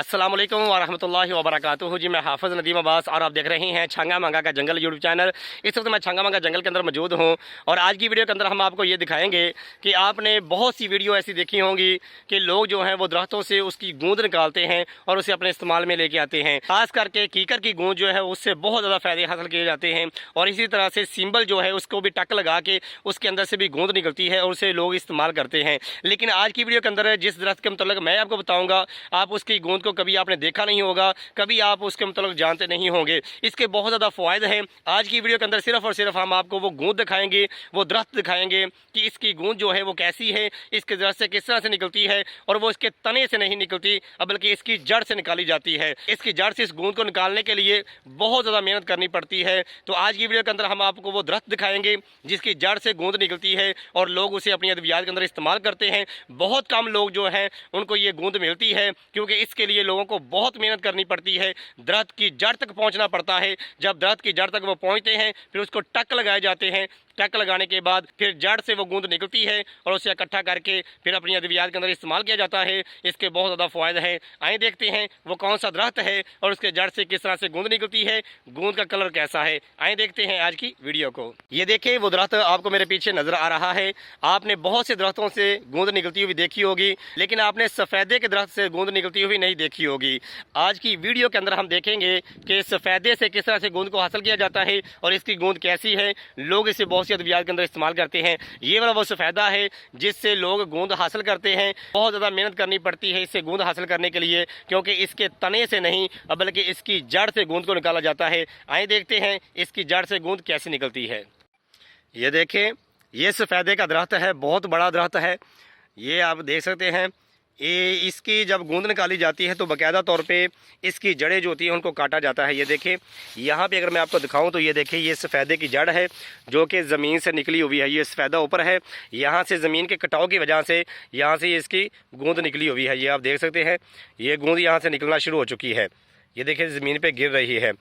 अस्सलाम वालेकुम वरहमतुल्लाहि वबरकातुहू। जी मैं हाफ़िज़ नदीम अब्बास और आप देख रहे हैं छंगा मंगा का जंगल यूट्यूब चैनल। इस वक्त मैं छंगा मंगा जंगल के अंदर मौजूद हूं और आज की वीडियो के अंदर हम आपको ये दिखाएंगे कि आपने बहुत सी वीडियो ऐसी देखी होंगी कि लोग जो हैं वो दरख्तों से उसकी गूंद निकालते हैं और उसे अपने इस्तेमाल में लेके आते हैं। खास करके कीकर की गूंद जो है उससे बहुत ज़्यादा फ़ायदे हासिल किए जाते हैं और इसी तरह से सिंबल जो है उसको भी टक लगा के उसके अंदर से भी गूंद निकलती है और उसे लोग इस्तेमाल करते हैं। लेकिन आज की वीडियो के अंदर जिस दरख्त के मतलब मैं आपको बताऊँगा, आप उसकी गूंद को कभी आपने देखा नहीं होगा, कभी आप उसके मतलब जानते नहीं होंगे। इसके बहुत ज़्यादा फ़ायदे हैं। आज की वीडियो के अंदर सिर्फ और सिर्फ हम आपको वो गूंद दिखाएंगे, वो दरख्त दिखाएंगे कि इसकी गूंद जो है वो कैसी है, इसके दरख्त से किस तरह से निकलती है और वो इसके तने से नहीं निकलती बल्कि इसकी जड़ से निकाली जाती है। इसकी जड़ से इस गूंद को निकालने के लिए बहुत ज़्यादा मेहनत करनी पड़ती है। तो आज की वीडियो के अंदर हम आपको वो दरख्त दिखाएंगे जिसकी जड़ से गूंद निकलती है और लोग उसे अपनी अद्वियात के अंदर इस्तेमाल करते हैं। बहुत कम लोग जो हैं उनको ये गूंद मिलती है क्योंकि इसके लिए लोगों को बहुत मेहनत करनी पड़ती है। दरख्त की जड़ तक पहुंचना पड़ता है। जब दरख्त की जड़ तक वो पहुंचते हैं फिर उसको टक लगाए जाते हैं। टक लगाने के बाद फिर जड़ से वो गूंद निकलती है और उसे इकट्ठा करके फिर अपनी अद्वियात के अंदर इस्तेमाल किया जाता है। इसके बहुत ज़्यादा फ़ायदे हैं। आइए देखते हैं वो कौन सा दरख्त है और उसके जड़ से किस तरह से गूंद निकलती है, गूंद का कलर कैसा है। आइए देखते हैं आज की वीडियो को। ये देखें वो दरख्त आपको मेरे पीछे नज़र आ रहा है। आपने बहुत से दरख्तों से गूंद निकलती हुई देखी होगी लेकिन आपने सफ़ेदे के दरख्त से गूंद निकलती हुई नहीं देखी होगी। आज की वीडियो के अंदर हम देखेंगे कि सफ़ेदे से किस तरह से गूंद को हासिल किया जाता है और इसकी गूंद कैसी है। लोग इसे बहुत सी अद्वियात के अंदर इस्तेमाल करते हैं। ये वाला वो सफ़ेदा है जिससे लोग गूंद हासिल करते हैं। बहुत ज़्यादा मेहनत करनी पड़ती है इससे गूंद हासिल करने के लिए क्योंकि इसके तने से नहीं बल्कि इसकी जड़ से गूंद को निकाला जाता है। आइए देखते हैं इसकी जड़ से गूंद कैसे निकलती है। ये देखें ये सफ़ेदे का दरख्त है, बहुत बड़ा दरख्त है। ये आप देख सकते हैं। ये इसकी जब गूंद निकाली जाती है तो बाकायदा तौर पे इसकी जड़ें जो होती हैं उनको काटा जाता है। ये देखें यहाँ पे अगर मैं आपको दिखाऊं तो ये देखें ये सफ़ेदे की जड़ है जो कि ज़मीन से निकली हुई है। ये सफ़ेदा ऊपर है, यहाँ से ज़मीन के कटाव की वजह से यहाँ से इसकी गूंद निकली हुई है। ये आप देख सकते हैं ये गूंद यहाँ से निकलना शुरू हो चुकी है। ये देखिए ज़मीन पे गिर रही है।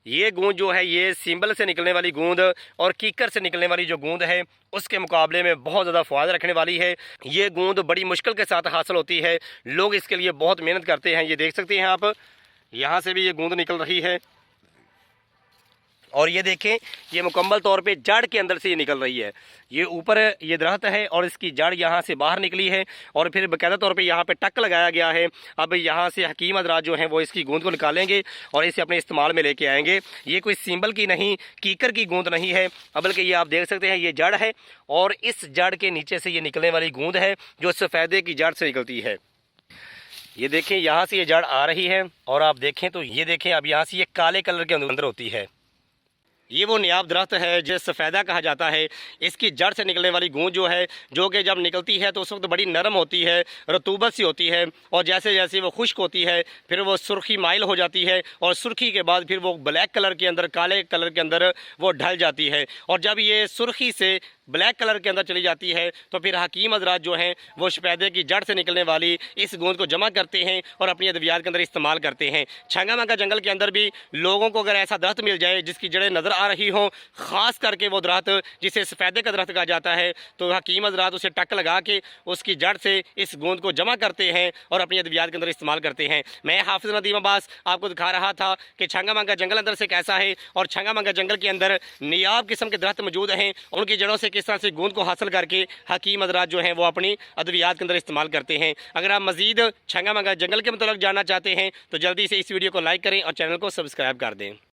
ये गूंद जो है ये सिंबल से निकलने वाली गूंद और कीकर से निकलने वाली जो गूंद है उसके मुकाबले में बहुत ज़्यादा फ़ायदा रखने वाली है। ये गूंद बड़ी मुश्किल के साथ हासिल होती है। लोग इसके लिए बहुत मेहनत करते हैं। ये देख सकते हैं आप, यहाँ से भी ये गूंद निकल रही है और ये देखें ये मुकम्मल तौर पे जड़ के अंदर से ये निकल रही है। ये ऊपर ये दरख्त है और इसकी जड़ यहाँ से बाहर निकली है और फिर बाकायदा तौर पे यहाँ पे टक लगाया गया है। अब यहाँ से हकीम हज़रात जो हैं वो इसकी गूंद को निकालेंगे और इसे अपने इस्तेमाल में लेके आएंगे। ये कोई सिंबल की नहीं, कीकर की गूंद नहीं है बल्कि ये आप देख सकते हैं ये जड़ है और इस जड़ के नीचे से ये निकलने वाली गूंद है जो सफ़ेदे की जड़ से निकलती है। ये देखें यहाँ से ये जड़ आ रही है और आप देखें तो ये देखें अब यहाँ से ये काले कलर के अंदर होती है। ये वो नियाब दरख्त है जो सफ़ेदा कहा जाता है। इसकी जड़ से निकलने वाली गूंद जो है जो कि जब निकलती है तो उस वक्त बड़ी नरम होती है, रतूबत सी होती है और जैसे जैसे वो खुश्क होती है फिर वो सुर्खी माइल हो जाती है और सुर्खी के बाद फिर वो ब्लैक कलर के अंदर, काले कलर के अंदर वो ढल जाती है। और जब ये सुर्खी से ब्लैक कलर के अंदर चली जाती है तो फिर हकीम हज़रात जो हैं वो सफ़ेदे की जड़ से निकलने वाली इस गूंद को जमा करते हैं और अपनी अद्वियात के अंदर इस्तेमाल करते हैं। छंगा मंगा जंगल के अंदर भी लोगों को अगर ऐसा दरख्त मिल जाए जिसकी जड़ें नज़र आ रही हों, ख़ास करके वो दरख्त जिसे सफ़ेदे का दरख्त कहा जाता है, तो हकीम हज़रात उसे टक लगा के उसकी जड़ से इस गूंद को जमा करते हैं और अपनी अद्वियात के अंदर इस्तेमाल करते हैं। मैं हाफ़िज़ नदीम अब्बास आपको दिखा रहा था कि छंगा मंगा जंगल अंदर से कैसा है और छंगा मंगा जंगल के अंदर नियाब किस्म के दरख्त मौजूद हैं। उनकी जड़ों से किस तरह से गूंद को हासिल करके हकीम हज़रात जो हैं वो अपनी अद्वियात के अंदर इस्तेमाल करते हैं। अगर आप मज़ीद छंगा मंगा जंगल के मतलब जानना चाहते हैं तो जल्दी से इस वीडियो को लाइक करें और चैनल को सब्सक्राइब कर दें।